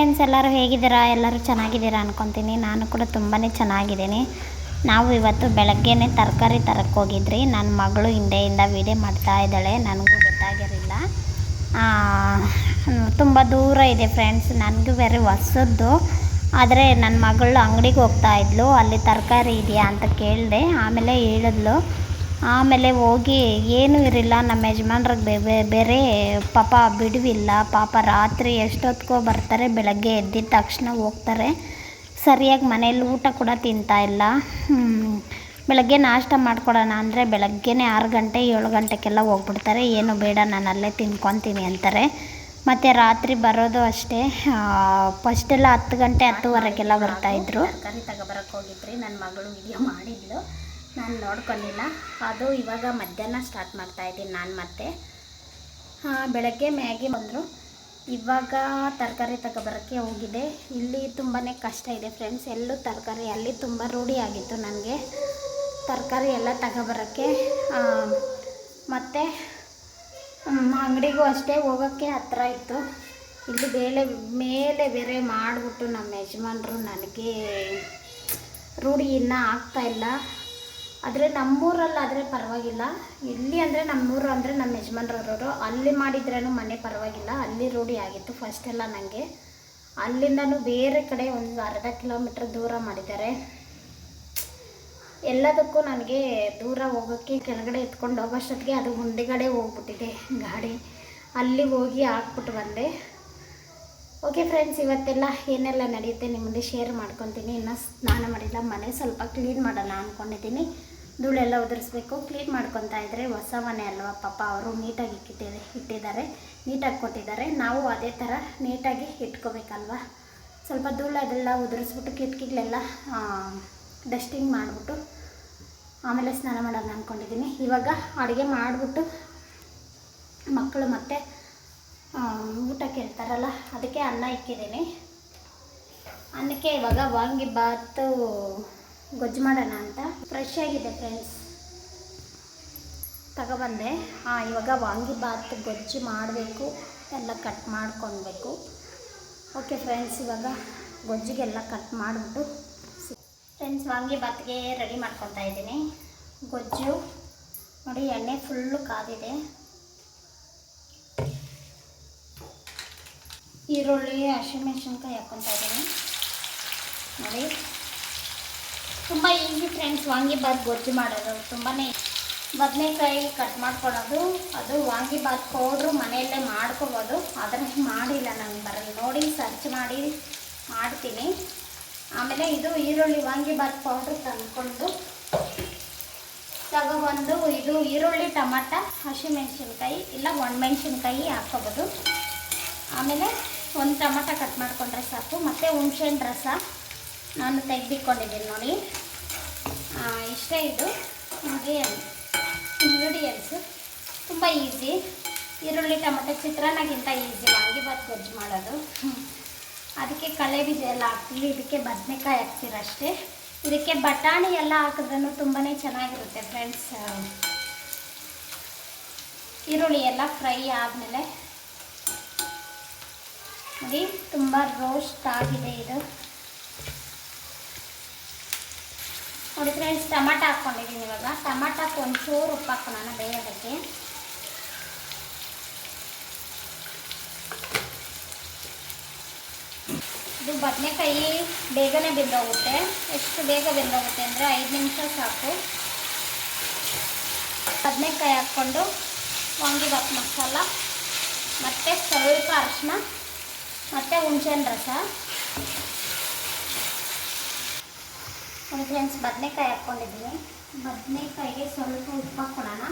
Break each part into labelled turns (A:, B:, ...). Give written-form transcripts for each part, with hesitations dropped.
A: Friends, ಎಲ್ಲರೂ ಹೇಗಿದ್ದೀರಾ? ಎಲ್ಲರೂ ಚೆನ್ನಾಗಿದ್ದೀರಾ ಅನ್ಕೊತೀನಿ. ನಾನು ಕೂಡ ತುಂಬಾ ಚೆನ್ನಾಗಿದ್ದೀನಿ. ನಾವು ಇವತ್ತು ಬೆಳಗ್ಗೆನೇ ತರಕಾರಿ ತರಕ್ಕೆ ಹೋಗಿದ್ರಿ. ನನ್ನ ಮಗಳು ಹಿಂದೆಯಿಂದ ವೀಡಿಯೋ ಮಾಡ್ತಾ ಇದ್ದಾಳೆ, ನನಗೂ ಗೊತ್ತಾಗಿರಲಿಲ್ಲ. ತುಂಬ ದೂರ ಇದೆ ಫ್ರೆಂಡ್ಸ್, ನನಗೂ ಬೇರೆ ಹೊಸದ್ದು. ಆದರೆ ನನ್ನ ಮಗಳು ಅಂಗಡಿಗೆ ಹೋಗ್ತಾ ಇದ್ಲು, ಅಲ್ಲಿ ತರಕಾರಿ ಇದೆಯಾ ಅಂತ ಕೇಳಿದೆ. ಆಮೇಲೆ ಹೇಳಿದ್ಲು. ಆಮೇಲೆ ಹೋಗಿ ಏನೂ ಇರಲಿಲ್ಲ. ನಮ್ಮ ಯಜಮಾನ್ರಿಗೆ ಬೇರೆ ಪಾಪ ಬಿಡುವಿಲ್ಲ. ಪಾಪ ರಾತ್ರಿ ಎಷ್ಟೊತ್ತಿಗೋ ಬರ್ತಾರೆ, ಬೆಳಗ್ಗೆ ಎದ್ದಿದ ತಕ್ಷಣ ಹೋಗ್ತಾರೆ. ಸರಿಯಾಗಿ ಮನೇಲಿ ಊಟ ಕೂಡ ತಿಂತಾಯಿಲ್ಲ. ಬೆಳಗ್ಗೆ ನಾಷ್ಟ ಮಾಡ್ಕೊಡೋಣ ಅಂದರೆ ಬೆಳಗ್ಗೆನೇ 6 ಗಂಟೆ 7 ಗಂಟೆಗೆಲ್ಲ ಹೋಗ್ಬಿಡ್ತಾರೆ. ಏನು ಬೇಡ, ನಾನು ಅಲ್ಲೇ ತಿನ್ಕೊತೀನಿ ಅಂತಾರೆ. ಮತ್ತು ರಾತ್ರಿ ಬರೋದು ಅಷ್ಟೇ. ಫಸ್ಟೆಲ್ಲ 10 ಗಂಟೆ 10:15ಗೆಲ್ಲ ಬರ್ತಾಯಿದ್ರು. ತರಕಾರಿ ತಗೊಬರಕ್ಕೆ ಹೋಗಿದ್ರಿ. ನನ್ನ ಮಗಳು ವಿಡಿಯೋ ಮಾಡಿದ್ಲು, ನಾನು ನೋಡ್ಕೊಂಡಿಲ್ಲ. ಅದು ಇವಾಗ ಮಧ್ಯಾಹ್ನ ಸ್ಟಾರ್ಟ್ ಮಾಡ್ತಾಯಿದ್ದೀನಿ ನಾನು. ಮತ್ತೆ ಬೆಳಗ್ಗೆ ಮ್ಯಾಗಿ ಬಂದರು, ಇವಾಗ ತರಕಾರಿ ತಗೊಬರೋಕ್ಕೆ ಹೋಗಿದೆ. ಇಲ್ಲಿ ತುಂಬಾ ಕಷ್ಟ ಇದೆ ಫ್ರೆಂಡ್ಸ್, ಎಲ್ಲೂ ತರಕಾರಿ ಅಲ್ಲಿ ತುಂಬ ರೂಢಿ ಆಗಿತ್ತು ನನಗೆ ತರಕಾರಿ ಎಲ್ಲ ತಗೊಬರೋಕ್ಕೆ. ಮತ್ತು ಅಂಗಡಿಗೂ ಅಷ್ಟೇ ಹೋಗೋಕ್ಕೆ ಹತ್ತಿರ ಇತ್ತು. ಇಲ್ಲಿ ಮೇಲೆ ಬೇರೆ ಮಾಡಿಬಿಟ್ಟು ನಮ್ಮ ಯಜಮಾನ್ರು ನನಗೆ ರೂಢಿ ಇನ್ನೂ ಆಗ್ತಾಯಿಲ್ಲ. ಆದರೆ ನಮ್ಮೂರಲ್ಲಾದರೆ ಪರವಾಗಿಲ್ಲ, ಇಲ್ಲಿ ಅಂದರೆ ನಮ್ಮೂರು ಅಂದರೆ ನಮ್ಮ ಯಜಮಾನ್ರವರು, ಅಲ್ಲಿ ಮಾಡಿದ್ರೂ ಮನೆ ಪರವಾಗಿಲ್ಲ, ಅಲ್ಲಿ ರೂಢಿ ಆಗಿತ್ತು ಫಸ್ಟೆಲ್ಲ ನನಗೆ. ಅಲ್ಲಿಂದನೂ ಬೇರೆ ಕಡೆ ಒಂದು ಅರ್ಧ ಕಿಲೋಮೀಟ್ರ್ ದೂರ ಮಾಡಿದ್ದಾರೆ. ಎಲ್ಲದಕ್ಕೂ ನನಗೆ ದೂರ ಹೋಗೋಕ್ಕೆ ಕೆಳಗಡೆ ಎತ್ಕೊಂಡು ಹೋಗೋಷ್ಟೊತ್ತಿಗೆ ಅದು ಮುಂದೆಗಡೆ ಹೋಗ್ಬಿಟ್ಟಿದೆ ಗಾಡಿ. ಅಲ್ಲಿ ಹೋಗಿ ಹಾಕ್ಬಿಟ್ಟು ಬಂದೆ. ಓಕೆ ಫ್ರೆಂಡ್ಸ್, ಇವತ್ತೆಲ್ಲ ಏನೆಲ್ಲ ನಡೆಯುತ್ತೆ ನಿಮ್ಮ ಮುಂದೆ ಶೇರ್ ಮಾಡ್ಕೊತೀನಿ. ಇನ್ನೂ ಸ್ನಾನ ಮಾಡಿಲ್ಲ, ಮನೆ ಸ್ವಲ್ಪ ಕ್ಲೀನ್ ಮಾಡೋಣ ಅಂದ್ಕೊಂಡಿದ್ದೀನಿ. ಧೂಳೆಲ್ಲ ಉದುರಿಸ್ಬೇಕು. ಕ್ಲೀನ್ ಮಾಡ್ಕೊತಾ ಇದ್ದರೆ ಹೊಸ ಮನೆ ಅಲ್ವಾ, ಪಾಪ ಅವರು ನೀಟಾಗಿ ಇಟ್ಟಿದ್ದಾರೆ, ನೀಟಾಗಿ ಕೊಟ್ಟಿದ್ದಾರೆ. ನಾವು ಅದೇ ಥರ ನೀಟಾಗಿ ಇಟ್ಕೋಬೇಕಲ್ವ. ಸ್ವಲ್ಪ ಧೂಳು ಅದೆಲ್ಲ ಉದುರಿಸ್ಬಿಟ್ಟು ಕಿಟಕಿಗಳೆಲ್ಲ ಡಸ್ಟಿಂಗ್ ಮಾಡಿಬಿಟ್ಟು ಆಮೇಲೆ ಸ್ನಾನ ಮಾಡೋಣ ಅಂದ್ಕೊಂಡಿದ್ದೀನಿ. ಇವಾಗ ಅಡುಗೆ ಮಾಡಿಬಿಟ್ಟು ಮಕ್ಕಳು ಮತ್ತೆ ಊಟ ಕೇಳ್ತಾರಲ್ಲ, ಅದಕ್ಕೆ ಅನ್ನ ಇಕ್ಕಿದ್ದೀನಿ. ಅನ್ನಕ್ಕೆ ಇವಾಗ ವಾಂಗಿಬಾತು ಗೊಜ್ಜು ಮಾಡೋಣ ಅಂತ ಫ್ರೆಶ್ ಆಗಿದೆ ಫ್ರೆಂಡ್ಸ್, ತಗೊಬಂದೆ. ಇವಾಗ ವಾಂಗಿಬಾತು ಗೊಜ್ಜು ಮಾಡಬೇಕು, ಎಲ್ಲ ಕಟ್ ಮಾಡ್ಕೊಳ್ಬೇಕು. ಓಕೆ ಫ್ರೆಂಡ್ಸ್, ಇವಾಗ ಗೊಜ್ಜಿಗೆಲ್ಲ ಕಟ್ ಮಾಡಿಬಿಟ್ಟು ಫ್ರೆಂಡ್ಸ್ ವಾಂಗಿಬಾತಿಗೆ ರೆಡಿ ಮಾಡ್ಕೊತಾ ಇದ್ದೀನಿ. ಗೊಜ್ಜು ನೋಡಿ, ಎಣ್ಣೆ ಫುಲ್ಲು ಕಾದಿದೆ. ಈರುಳ್ಳಿ ಹಸಿಮೆಣಸಿನ್ಕಾಯಿ ಹಾಕ್ಕೊತಾ ಇದ್ದೀನಿ ನೋಡಿ. ತುಂಬ ಈಸಿ ಫ್ರೆಂಡ್ಸ್ ವಾಂಗಿಬಾತ್ ಗೊಜ್ಜು ಮಾಡೋದು, ತುಂಬಾ ಬದನೆಕಾಯಿ ಕಟ್ ಮಾಡ್ಕೊಳ್ಳೋದು. ಅದು ವಾಂಗಿಬಾತ್ ಪೌಡ್ರು ಮನೆಯಲ್ಲೇ ಮಾಡ್ಕೋಬೋದು, ಆದರೆ ಮಾಡಿಲ್ಲ, ನಾನು ಬರಲ್ಲ. ನೋಡಿ ಸರ್ಚ್ ಮಾಡಿ ಮಾಡ್ತೀನಿ. ಆಮೇಲೆ ಇದು ಈರುಳ್ಳಿ ವಾಂಗಿಬಾತ್ ಪೌಡ್ರು ತಂದ್ಕೊಂಡು ತಗೊಬಂದು, ಇದು ಈರುಳ್ಳಿ ಟಮಾಟ ಹಸಿಮೆಣಸಿನ್ಕಾಯಿ ಇಲ್ಲ ಒಣಮೆಣಸಿನ್ಕಾಯಿ ಹಾಕ್ಕೋಬೋದು. ಆಮೇಲೆ ಒಂದು ಟಮಾಟ ಕಟ್ ಮಾಡಿಕೊಂಡ್ರೆ ಸಾಕು. ಮತ್ತು ಹುಣಸೆಹಣ್ಣು ರಸ ನಾನು ತೆಗೆದಿಟ್ಕೊಂಡಿದ್ದೀನಿ ನೋಡಿ. ಇಷ್ಟೇ ಇದು ಇಂಗ್ರೀಡಿಯೆಂಟ್ಸು. ತುಂಬ ಈಸಿ. ಈರುಳ್ಳಿ ಟೊಮೆಟೊ ಚಿತ್ರಾನ್ನಗಿಂತ ಈಸಿ ವಾಂಗಿಬಾತ್ ಗೊಜ್ಜು ಮಾಡೋದು. ಅದಕ್ಕೆ ಕಡಲೆ ಬೀಜ ಎಲ್ಲ ಹಾಕ್ತೀವಿ, ಇದಕ್ಕೆ ಬದನೆಕಾಯಿ ಹಾಕ್ತೀರ ಅಷ್ಟೇ. ಇದಕ್ಕೆ ಬಟಾಣಿ ಎಲ್ಲ ಹಾಕಿದ್ರೂ ತುಂಬಾ ಚೆನ್ನಾಗಿರುತ್ತೆ ಫ್ರೆಂಡ್ಸ್. ಈರುಳ್ಳಿ ಎಲ್ಲ ಫ್ರೈ ಆದಮೇಲೆ ನೋಡಿ ತುಂಬ ರೋಸ್ಟ್ ಆಗಿದೆ ಇದು ನೋಡಿ ಫ್ರೆಂಡ್ಸ್. ಟಮಾಟ ಹಾಕ್ಕೊಂಡಿದ್ದೀನಿ. ಇವಾಗ ಟಮಾಟಕ್ಕೆ ಒಂಚೂರು ಉಪ್ಪು ಹಾಕೋಣ ಬೇಯೋದಕ್ಕೆ. ಇದು ಬದನೆಕಾಯಿ ಬೇಗನೆ ಬೆಂದೋಗುತ್ತೆ. ಎಷ್ಟು ಬೇಗ ಬೆಂದೋಗುತ್ತೆ ಅಂದರೆ 5 ನಿಮಿಷ ಸಾಕು. ಬದನೆಕಾಯಿ ಹಾಕ್ಕೊಂಡು ವಾಂಗಿಬಾತ್ ಮಸಾಲ ಮತ್ತು ಸ್ವಲ್ಪ ಅರಿಶಿನ ಮತ್ತು ಹುಣಸೆಹಣ್ಣು ರಸ ನೋಡಿ ಫ್ರೆಂಡ್ಸ್. ಬದನೆಕಾಯಿ ಹಾಕ್ಕೊಂಡಿದ್ದೀನಿ. ಬದನೆಕಾಯಿಗೆ ಸ್ವಲ್ಪ ಉಪ್ಪು ಹಾಕ್ಕೊಳ್ಳೋಣ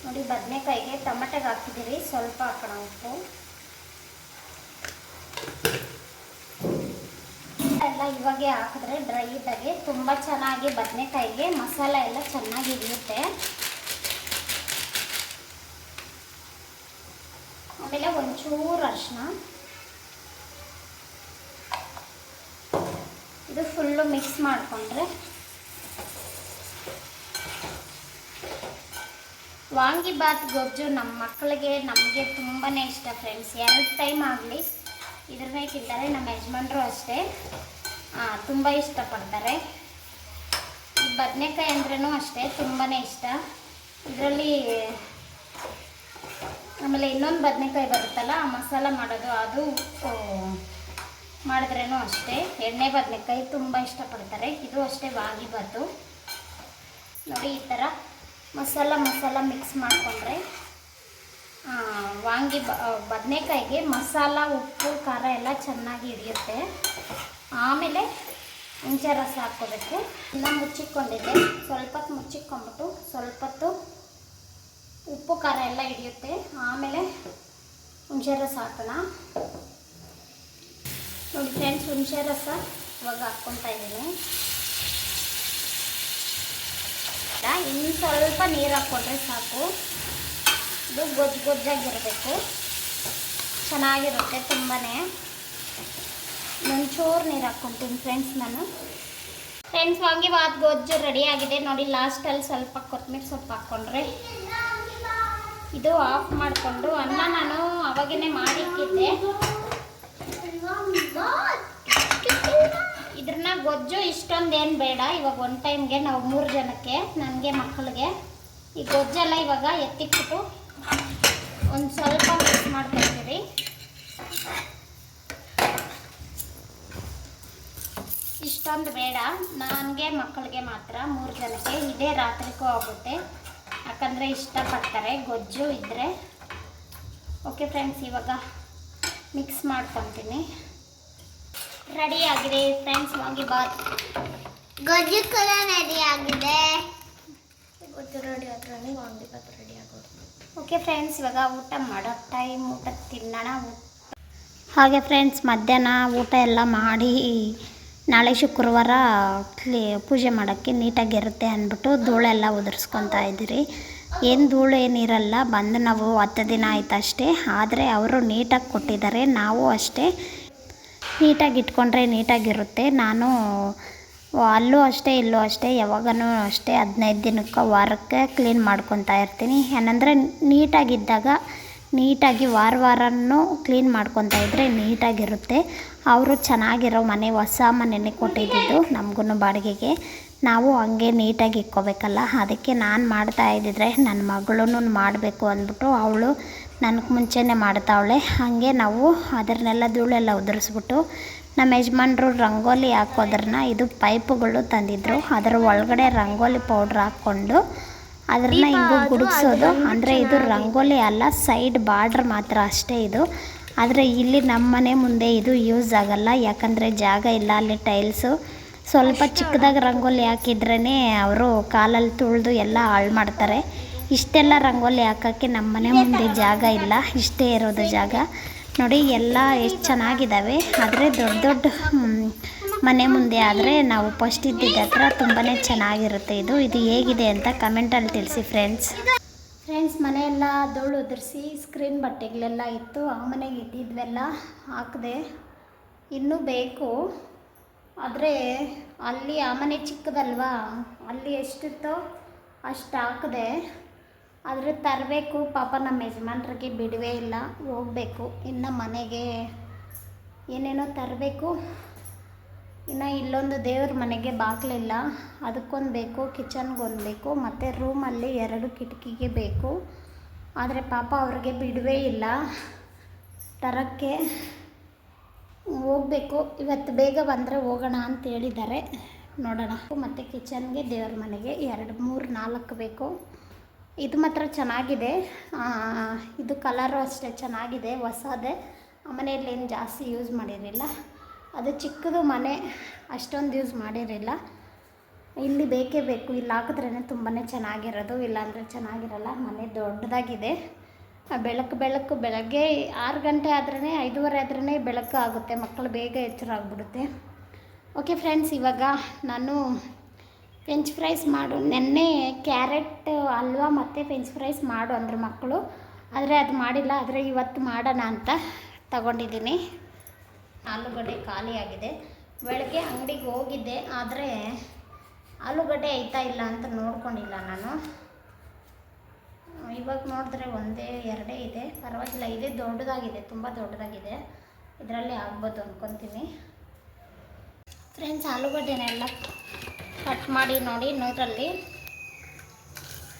A: ನೋಡಿ. ಬದನೆಕಾಯಿಗೆ ಟೊಮೆಟೊಗೆ ಹಾಕಿದ್ದೀರಿ, ಸ್ವಲ್ಪ ಹಾಕೋಣ ಉಪ್ಪು ಎಲ್ಲ. ಇವಾಗ ಹಾಕಿದ್ರೆ ಡ್ರೈ ಇದ್ದಾಗೆ ತುಂಬ ಚೆನ್ನಾಗಿ ಬದನೆಕಾಯಿಗೆ ಮಸಾಲ ಎಲ್ಲ ಚೆನ್ನಾಗಿ ಹಿಡಿಯುತ್ತೆ. ಆಮೇಲೆ ಒಂಚೂರು ಅರಿಶಿನ, ಇದು ಫುಲ್ಲು ಮಿಕ್ಸ್ ಮಾಡಿಕೊಂಡ್ರೆ ವಾಂಗಿಬಾತ್ ಗೊಜ್ಜು ನಮ್ಮ ಮಕ್ಕಳಿಗೆ ನಮಗೆ ತುಂಬಾ ಇಷ್ಟ ಫ್ರೆಂಡ್ಸ್. 2 ಟೈಮ್ ಆಗಲಿ ಇದನ್ನೇ ತಿಂತಾರೆ. ನಮ್ಮ ಯಜಮಾನ್ರು ಅಷ್ಟೇ ತುಂಬ ಇಷ್ಟಪಡ್ತಾರೆ. ಈ ಬದನೆಕಾಯಿ ಅಂದ್ರೂ ಅಷ್ಟೇ ತುಂಬಾ ಇಷ್ಟ. ಇದರಲ್ಲಿ ಆಮೇಲೆ ಇನ್ನೊಂದು ಬದನೆಕಾಯಿ ಬರುತ್ತಲ್ಲ ಮಸಾಲ ಮಾಡೋದು, ಅದು ಮಾಡಿದ್ರೇನೂ ಅಷ್ಟೇ. ಎಣ್ಣೆ ಬದನೆಕಾಯಿ ತುಂಬ ಇಷ್ಟಪಡ್ತಾರೆ. ಇದು ಅಷ್ಟೇ ವಾಂಗಿಬಾತು ನೋಡಿ. ಈ ಥರ ಮಸಾಲ ಮಿಕ್ಸ್ ಮಾಡಿಕೊಂಡ್ರೆ ಬದನೆಕಾಯಿಗೆ ಮಸಾಲ, ಉಪ್ಪು, ಖಾರ ಎಲ್ಲ ಚೆನ್ನಾಗಿ ಹಿಡಿಯುತ್ತೆ. ಆಮೇಲೆ ಹುಣಸೆ ರಸ ಹಾಕ್ಕೋಬೇಕು. ಇನ್ನು ಮುಚ್ಚಿಕೊಂಡಿದ್ದೆ, ಸ್ವಲ್ಪ ಹೊತ್ತು ಮುಚ್ಚಿಕೊಂಡ್ಬಿಟ್ಟು ಸ್ವಲ್ಪ ಹೊತ್ತು ಉಪ್ಪು ಖಾರ ಎಲ್ಲ ಹಿಡಿಯುತ್ತೆ. ಆಮೇಲೆ ಹುಣಸೆ ರಸ ಹಾಕೋಣ ನೋಡಿ ಫ್ರೆಂಡ್ಸ್. ಹುಣಸೆ ರಸ ಇವಾಗ ಹಾಕ್ಕೊತಾ ಇದ್ದೀನಿ. ಇನ್ನು ಸ್ವಲ್ಪ ನೀರು ಹಾಕ್ಕೊಂಡ್ರೆ ಸಾಕು. ಇದು ಗೊಜ್ಜಾಗಿರಬೇಕು, ಚೆನ್ನಾಗಿರುತ್ತೆ ತುಂಬಾ. ಒಂಚೂರು ನೀರು ಹಾಕ್ಕೊತೀನಿ ಫ್ರೆಂಡ್ಸ್ ನಾನು. ಫ್ರೆಂಡ್ಸ್ ವಾಂಗಿಬಾತ್ ಗೊಜ್ಜು ರೆಡಿಯಾಗಿದೆ ನೋಡಿ. ಲಾಸ್ಟಲ್ಲಿ ಸ್ವಲ್ಪ ಕೊತ್ತಂಬರಿ ಸೊಪ್ಪು ಹಾಕ್ಕೊಂಡ್ರೆ ಇದು ಆಫ್ ಮಾಡಿಕೊಂಡು ಅನ್ನ ನಾನು ಅವಾಗೇ ಮಾಡಿಕ್ಕಿದ್ದೆ. ಇದ್ರನ್ನ ಗೊಜ್ಜು ಇಷ್ಟೊಂದೇನು ಬೇಡ. ಇವಾಗ 1 ಟೈಮ್ಗೆ ನಾವು 3 ಜನಕ್ಕೆ, ನನಗೆ ಮಕ್ಕಳಿಗೆ ಈ ಗೊಜ್ಜೆಲ್ಲ ಇವಾಗ ಎತ್ತಿಕ್ಬಿಟ್ಟು ಒಂದು ಸ್ವಲ್ಪ ಮಿಕ್ಸ್ ಮಾಡ್ಕೊಳ್ತೀವಿ. ಇಷ್ಟೊಂದು ಬೇಡ, ನನಗೆ ಮಕ್ಕಳಿಗೆ ಮಾತ್ರ 3 ಜನಕ್ಕೆ. ಇದೇ ರಾತ್ರಿಗೂ ಆಗುತ್ತೆ, ಯಾಕಂದರೆ ಇಷ್ಟಪಡ್ತಾರೆ ಗೊಜ್ಜು ಇದ್ದರೆ. ಓಕೆ ಫ್ರೆಂಡ್ಸ್, ಇವಾಗ ಮಿಕ್ಸ್ ಮಾಡ್ಕೊತೀನಿ. ರೆಡಿ ಆಗಿದೆ ಫ್ರೆಂಡ್ಸ್ ವಾಂಗಿಬಾತ್
B: ಗೊಜ್ಜು ಕೂಡ ರೆಡಿ ಆಗಿದೆ.
A: ಗೊಜ್ಜು ರೆಡಿ ಆದ್ರೆ ವಾಂಗಿಬಾತ್ ರೆಡಿ ಆಗೋದು. ಓಕೆ ಫ್ರೆಂಡ್ಸ್, ಇವಾಗ ಊಟ ಮಾಡೋ ಟೈಮ್. ಊಟ ತಿನ್ನೋಣ. ಹಾಗೆ ಫ್ರೆಂಡ್ಸ್ ಮಧ್ಯಾಹ್ನ ಊಟ ಎಲ್ಲ ಮಾಡಿ ನಾಳೆ ಶುಕ್ರವಾರ ಪೂಜೆ ಮಾಡೋಕ್ಕೆ ನೀಟಾಗಿರುತ್ತೆ ಅಂದ್ಬಿಟ್ಟು ಧೂಳೆಲ್ಲ ಉದುರಿಸ್ಕೊತಾ ಇದ್ದೀರಿ. ಏನು ಧೂಳು ಏನಿರಲ್ಲ, ಬಂದು ನಾವು 10 ದಿನ ಆಯ್ತು ಅಷ್ಟೇ. ಆದರೆ ಅವರು ನೀಟಾಗಿ ಕೊಟ್ಟಿದ್ದಾರೆ. ನಾವು ಅಷ್ಟೇ ನೀಟಾಗಿ ಇಟ್ಕೊಂಡ್ರೆ ನೀಟಾಗಿರುತ್ತೆ. ನಾನು ಅಲ್ಲೂ ಅಷ್ಟೇ ಇಲ್ಲೂ ಅಷ್ಟೇ ಯಾವಾಗನೂ ಅಷ್ಟೇ 15 ದಿನಕ್ಕೆ ವಾರಕ್ಕೆ ಕ್ಲೀನ್ ಮಾಡ್ಕೊತಾ ಇರ್ತೀನಿ. ಏನಂದರೆ ನೀಟಾಗಿದ್ದಾಗ ನೀಟಾಗಿ ವಾರನೂ ಕ್ಲೀನ್ ಮಾಡ್ಕೊತಾ ಇದ್ದರೆ ನೀಟಾಗಿರುತ್ತೆ. ಅವರು ಚೆನ್ನಾಗಿರೋ ಮನೆ, ಹೊಸ ಮನೆಯೇ ಕೊಟ್ಟಿದ್ದು ನಮಗೂ ಬಾಡಿಗೆಗೆ. ನಾವು ಹಂಗೆ ನೀಟಾಗಿ ಇಕ್ಕೋಬೇಕಲ್ಲ, ಅದಕ್ಕೆ ನಾನು ಮಾಡ್ತಾ ಇದ್ದಿದ್ರೆ ನನ್ನ ಮಗಳೂ ಮಾಡಬೇಕು ಅಂದ್ಬಿಟ್ಟು ಅವಳು ನನಗೆ ಮುಂಚೆನೇ ಮಾಡ್ತಾವಳೆ. ಹಾಗೆ ನಾವು ಅದನ್ನೆಲ್ಲ ಧೂಳೆಲ್ಲ ಉದುರಿಸ್ಬಿಟ್ಟು ನಮ್ಮ ಯಜಮಾನ್ರು ರಂಗೋಲಿ ಹಾಕೋದ್ರನ್ನ, ಇದು ಪೈಪುಗಳು ತಂದಿದ್ರು, ಅದರ ಒಳಗಡೆ ರಂಗೋಲಿ ಪೌಡ್ರ್ ಹಾಕ್ಕೊಂಡು ಅದನ್ನ ಹಿಂಗೆ ಗುಡುಗಿಸೋದು. ಅಂದರೆ ಇದು ರಂಗೋಲಿ ಅಲ್ಲ, ಸೈಡ್ ಬಾರ್ಡ್ರ್ ಮಾತ್ರ ಅಷ್ಟೇ ಇದು. ಆದರೆ ಇಲ್ಲಿ ನಮ್ಮ ಮನೆ ಮುಂದೆ ಇದು ಯೂಸ್ ಆಗಲ್ಲ, ಯಾಕಂದರೆ ಜಾಗ ಇಲ್ಲ ಅಲ್ಲಿ. ಟೈಲ್ಸು ಸ್ವಲ್ಪ ಚಿಕ್ಕದಾಗಿ ರಂಗೋಲಿ ಹಾಕಿದ್ರೇ ಅವರು ಕಾಲಲ್ಲಿ ತುಳಿದು ಎಲ್ಲ ಹಾಳು ಮಾಡ್ತಾರೆ. ಇಷ್ಟೆಲ್ಲ ರಂಗೋಲಿ ಹಾಕೋಕ್ಕೆ ನಮ್ಮ ಮನೆ ಮುಂದೆ ಜಾಗ ಇಲ್ಲ, ಇಷ್ಟೇ ಇರೋದು ಜಾಗ ನೋಡಿ. ಎಲ್ಲ ಎಷ್ಟು ಚೆನ್ನಾಗಿದ್ದಾವೆ. ಆದರೆ ದೊಡ್ಡ ಮನೆ ಮುಂದೆ ಆದರೆ ನಾವು ಫಸ್ಟ್ ಇದ್ದಿದ್ದ ಹತ್ರ ತುಂಬಾ ಚೆನ್ನಾಗಿರುತ್ತೆ. ಇದು ಹೇಗಿದೆ ಅಂತ ಕಮೆಂಟಲ್ಲಿ ತಿಳಿಸಿ ಫ್ರೆಂಡ್ಸ್. ಮನೆಯೆಲ್ಲ ಧೂಳು ಉದುರಿಸಿ ಸ್ಕ್ರೀನ್ ಬಟ್ಟೆಗಳೆಲ್ಲ ಇತ್ತು, ಆ ಮನೆಗೆ ಇದ್ದಿದ್ವೆಲ್ಲ ಹಾಕಿದೆ. ಇನ್ನೂ ಬೇಕು, ಆದರೆ ಅಲ್ಲಿ ಆ ಮನೆ ಚಿಕ್ಕದಲ್ವಾ, ಅಲ್ಲಿ ಎಷ್ಟಿತ್ತೋ ಅಷ್ಟು ಹಾಕಿದೆ. ಆದರೆ ತರಬೇಕು, ಪಾಪ ನಮ್ಮ ಯಜಮಾನ್ರಿಗೆ ಬಿಡುವೇ ಇಲ್ಲ, ಹೋಗಬೇಕು. ಇನ್ನು ಮನೆಗೆ ಏನೇನೋ ತರಬೇಕು. ಇನ್ನು ಇಲ್ಲೊಂದು ದೇವ್ರ ಮನೆಗೆ ಬಾಗಿಲಿಲ್ಲ, ಅದಕ್ಕೊಂದು ಬೇಕು, ಕಿಚನ್ಗೊಂದು ಬೇಕು, ಮತ್ತು ರೂಮಲ್ಲಿ 2 ಕಿಟಕಿಗೆ ಬೇಕು. ಆದರೆ ಪಾಪ ಅವ್ರಿಗೆ ಬಿಡುವೇ ಇಲ್ಲ ತರೋಕ್ಕೆ. ಹೋಗಬೇಕು, ಇವತ್ತು ಬೇಗ ಬಂದರೆ ಹೋಗೋಣ ಅಂತ ಹೇಳಿದ್ದಾರೆ, ನೋಡೋಣ. ಮತ್ತು ಕಿಚನ್ಗೆ, ದೇವ್ರ ಮನೆಗೆ 2, 3, 4 ಬೇಕು. ಇದು ಮಾತ್ರ ಚೆನ್ನಾಗಿದೆ. ಇದು ಕಲರು ಅಷ್ಟೇ ಚೆನ್ನಾಗಿದೆ, ಹೊಸದೇ. ಆ ಮನೆಯಲ್ಲಿ ಏನು ಜಾಸ್ತಿ ಯೂಸ್ ಮಾಡಿರಲಿಲ್ಲ, ಅದು ಚಿಕ್ಕದು ಮನೆ, ಅಷ್ಟೊಂದು ಯೂಸ್ ಮಾಡಿರಲಿಲ್ಲ. ಇಲ್ಲಿ ಬೇಕೇ ಬೇಕು, ಇಲ್ಲಿ ಹಾಕಿದ್ರೇ ತುಂಬಾ ಚೆನ್ನಾಗಿರೋದು, ಇಲ್ಲಾಂದರೆ ಚೆನ್ನಾಗಿರಲ್ಲ. ಮನೆ ದೊಡ್ಡದಾಗಿದೆ. ಬೆಳಕು ಬೆಳಗ್ಗೆ 6 ಗಂಟೆ ಆದ್ರೇ, 5:30 ಆದ್ರೇ ಬೆಳಕು ಆಗುತ್ತೆ. ಮಕ್ಕಳು ಬೇಗ ಎಚ್ಚರ ಆಗಿಬಿಡುತ್ತೆ. ಓಕೆ ಫ್ರೆಂಡ್ಸ್, ಇವಾಗ ನಾನು ಫ್ರೆಂಚ್ ಫ್ರೈಸ್ ನೆನ್ನೆ ಕ್ಯಾರೆಟ್ ಹಲ್ವಾ ಮತ್ತು ಫ್ರೆಂಚ್ ಫ್ರೈಸ್ ಮಾಡು ಅಂದರು ಮಕ್ಕಳು, ಆದರೆ ಅದು ಮಾಡಿಲ್ಲ. ಆದರೆ ಇವತ್ತು ಮಾಡೋಣ ಅಂತ ತಗೊಂಡಿದ್ದೀನಿ. ಆಲೂಗಡ್ಡೆ ಖಾಲಿಯಾಗಿದೆ. ಬೆಳಗ್ಗೆ ಅಂಗಡಿಗೆ ಹೋಗಿದ್ದೆ, ಆದರೆ ಆಲೂಗಡ್ಡೆ ಐತಾ ಇಲ್ಲ ಅಂತ ನೋಡ್ಕೊಂಡಿಲ್ಲ ನಾನು. ಇವಾಗ ನೋಡಿದ್ರೆ ಒಂದೇ ಎರಡೇ ಇದೆ, ಪರವಾಗಿಲ್ಲ. ಇದೇ ದೊಡ್ಡದಾಗಿದೆ, ತುಂಬ ದೊಡ್ಡದಾಗಿದೆ. ಇದರಲ್ಲಿ ಆಗ್ಬೋದು ಅಂದ್ಕೊತೀನಿ. ಫ್ರೆಂಡ್ಸ್, ಆಲೂಗಡ್ಡೆನೆಲ್ಲ ಕಟ್ ಮಾಡಿ ನೋಡಿ ನೀರಲ್ಲಿ.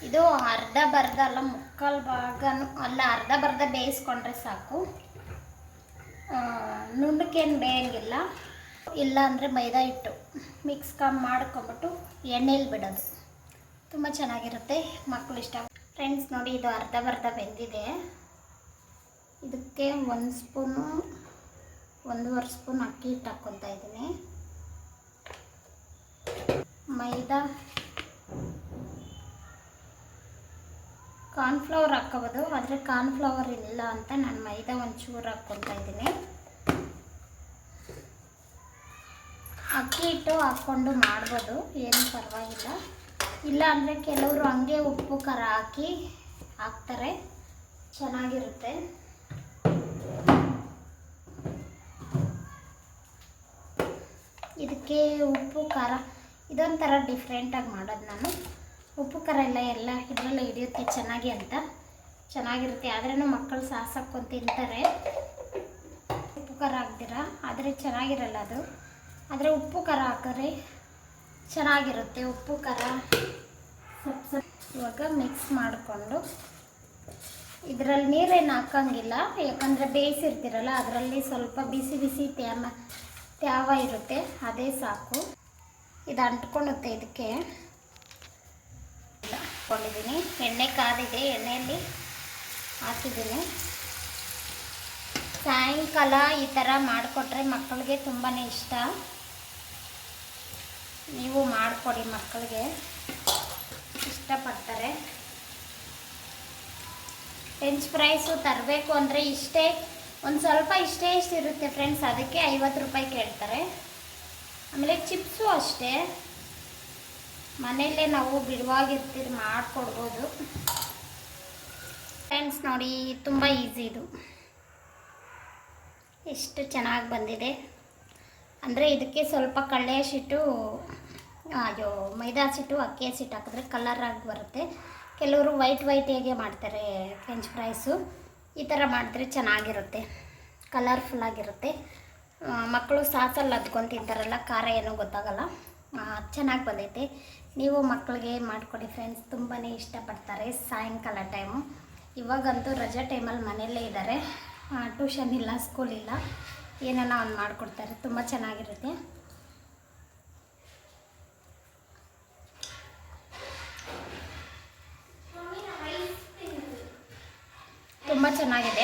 A: ಇದು ಅರ್ಧ ಬರ್ಧ ಅಲ್ಲ, ಮುಕ್ಕಾಲು ಭಾಗನೂ ಅಲ್ಲ, ಅರ್ಧ ಬರ್ಧ ಬೇಯಿಸ್ಕೊಂಡ್ರೆ ಸಾಕು. ನುಣ್ಣಕ್ಕೇನು ಬೇಯಂಗಿಲ್ಲ. ಇಲ್ಲ ಅಂದರೆ ಮೈದಾ ಹಿಟ್ಟು ಮಿಕ್ಸ್ ಮಾಡ್ಕೊಂಬಿಟ್ಟು ಎಣ್ಣೆಲಿ ಬಿಡೋದು, ತುಂಬ ಚೆನ್ನಾಗಿರುತ್ತೆ, ಮಕ್ಕಳು ಇಷ್ಟ. ಫ್ರೆಂಡ್ಸ್ ನೋಡಿ, ಇದು ಅರ್ಧ ಬರ್ಧ ಬೆಂದಿದೆ. ಇದಕ್ಕೆ 1 ಸ್ಪೂನು 1.5 ಸ್ಪೂನ್ ಅಕ್ಕಿ ಹಿಟ್ಟು ಹಾಕ್ಕೊತಾ ಇದ್ದೀನಿ. ಮೈದಾ, ಕಾರ್ನ್ಫ್ಲವರ್ ಹಾಕ್ಕೋಬೋದು, ಆದರೆ ಕಾರ್ನ್ಫ್ಲವರ್ ಇಲ್ಲ ಅಂತ ನಾನು ಮೈದಾ ಒಂಚೂರು ಹಾಕ್ಕೊತಾ ಇದ್ದೀನಿ. ಅಕ್ಕಿ ಹಿಟ್ಟು ಹಾಕ್ಕೊಂಡು ಮಾಡ್ಬೋದು, ಏನು ಪರವಾಗಿಲ್ಲ. ಇಲ್ಲ ಅಂದರೆ ಕೆಲವರು ಹಂಗೆ ಉಪ್ಪು ಖಾರ ಹಾಕ್ತಾರೆ, ಚೆನ್ನಾಗಿರುತ್ತೆ. ಇದಕ್ಕೆ ಉಪ್ಪು ಖಾರ ಇದೊಂಥರ ಡಿಫ್ರೆಂಟಾಗಿ ಮಾಡೋದು ನಾನು. ಉಪ್ಪು ಖಾರ ಎಲ್ಲ ಇದರಲ್ಲೇ ಹಿಡಿಯುತ್ತೆ ಚೆನ್ನಾಗಿ ಅಂತ, ಚೆನ್ನಾಗಿರುತ್ತೆ. ಆದ್ರೂ ಮಕ್ಕಳು ಸಾಸಾಕೊಂಡು ತಿಂತಾರೆ ಉಪ್ಪು ಖಾರ ಹಾಕ್ದಿರ, ಆದರೆ ಚೆನ್ನಾಗಿರಲ್ಲ ಅದು. ಆದರೆ ಉಪ್ಪು ಖಾರ ಹಾಕಿದ್ರೆ ಚೆನ್ನಾಗಿರುತ್ತೆ. ಉಪ್ಪು ಖಾರ ಇವಾಗ ಮಿಕ್ಸ್ ಮಾಡಿಕೊಂಡು, ಇದರಲ್ಲಿ ನೀರೇನು ಹಾಕೋಂಗಿಲ್ಲ, ಯಾಕಂದರೆ ಬೇಯಿಸಿರ್ತೀರಲ್ಲ, ಅದರಲ್ಲಿ ಸ್ವಲ್ಪ ಬಿಸಿ ಬಿಸಿ ತ್ಯಾವ ಇರುತ್ತೆ, ಅದೇ ಸಾಕು. ಇದು ಅಂಟ್ಕೊಳ್ಳುತ್ತೆ. ಇದಕ್ಕೆ ಹಾಕ್ಕೊಂಡಿದ್ದೀನಿ, ಎಣ್ಣೆ ಕಾದಿದೆ, ಎಣ್ಣೆಯಲ್ಲಿ ಹಾಕಿದ್ದೀನಿ. ಸಾಯಂಕಾಲ ಈ ಥರ ಮಾಡಿಕೊಟ್ರೆ ಮಕ್ಕಳಿಗೆ ತುಂಬಾ ಇಷ್ಟ. ನೀವು ಮಾಡಿಕೊಡಿ, ಮಕ್ಕಳಿಗೆ ಇಷ್ಟಪಡ್ತಾರೆ. ಫ್ರೆಂಚ್ ಫ್ರೈಸು ತರಬೇಕು ಅಂದರೆ ಒಂದು ಸ್ವಲ್ಪ ಇಷ್ಟೇ ಇರುತ್ತೆ ಫ್ರೆಂಡ್ಸ್, ಅದಕ್ಕೆ 50 ರೂಪಾಯಿ ಕೇಳ್ತಾರೆ. ಆಮೇಲೆ ಚಿಪ್ಸು ಅಷ್ಟೇ, ಮನೆಯಲ್ಲೇ ನಾವು ಬಿಡುವಾಗಿರ್ತೀರಿ ಮಾಡಿಕೊಡ್ಬೋದು. ಫ್ರೆಂಡ್ಸ್ ನೋಡಿ, ತುಂಬ ಈಸಿ ಇದು, ಎಷ್ಟು ಚೆನ್ನಾಗಿ ಬಂದಿದೆ ಅಂದರೆ. ಇದಕ್ಕೆ ಸ್ವಲ್ಪ ಕಡಲೆ ಹಸಿಟ್ಟು, ಮೈದಾ ಹಸಿಟ್ಟು, ಅಕ್ಕಿ ಹಸಿಟ್ಟು ಹಾಕಿದ್ರೆ ಕಲರಾಗಿ ಬರುತ್ತೆ. ಕೆಲವರು ವೈಟ್ ಹೇಗೆ ಮಾಡ್ತಾರೆ ಫ್ರೆಂಚ್ ಫ್ರೈಸು, ಈ ಥರ ಮಾಡಿದ್ರೆ ಚೆನ್ನಾಗಿರುತ್ತೆ, ಕಲರ್ಫುಲ್ಲಾಗಿರುತ್ತೆ. ಮಕ್ಕಳು ಸಾಸಲ್ಲಿ ಅದ್ಕೊಂಡು ತಿಂತಾರಲ್ಲ, ಖಾರ ಏನೂ ಗೊತ್ತಾಗಲ್ಲ. ಚೆನ್ನಾಗಿ ಬಂದೈತೆ. ನೀವು ಮಕ್ಕಳಿಗೆ ಮಾಡಿಕೊಡಿ ಫ್ರೆಂಡ್ಸ್, ತುಂಬಾ ಇಷ್ಟಪಡ್ತಾರೆ. ಸಾಯಂಕಾಲ ಟೈಮು, ಇವಾಗಂತೂ ರಜೆ ಟೈಮಲ್ಲಿ ಮನೆಯಲ್ಲೇ ಇದ್ದಾರೆ, ಟ್ಯೂಷನ್ ಇಲ್ಲ, ಸ್ಕೂಲ್ ಇಲ್ಲ, ಏನಾನ ಒಂದು ಮಾಡಿಕೊಡ್ತಾರೆ, ತುಂಬ ಚೆನ್ನಾಗಿರುತ್ತೆ. ತುಂಬ ಚೆನ್ನಾಗಿದೆ.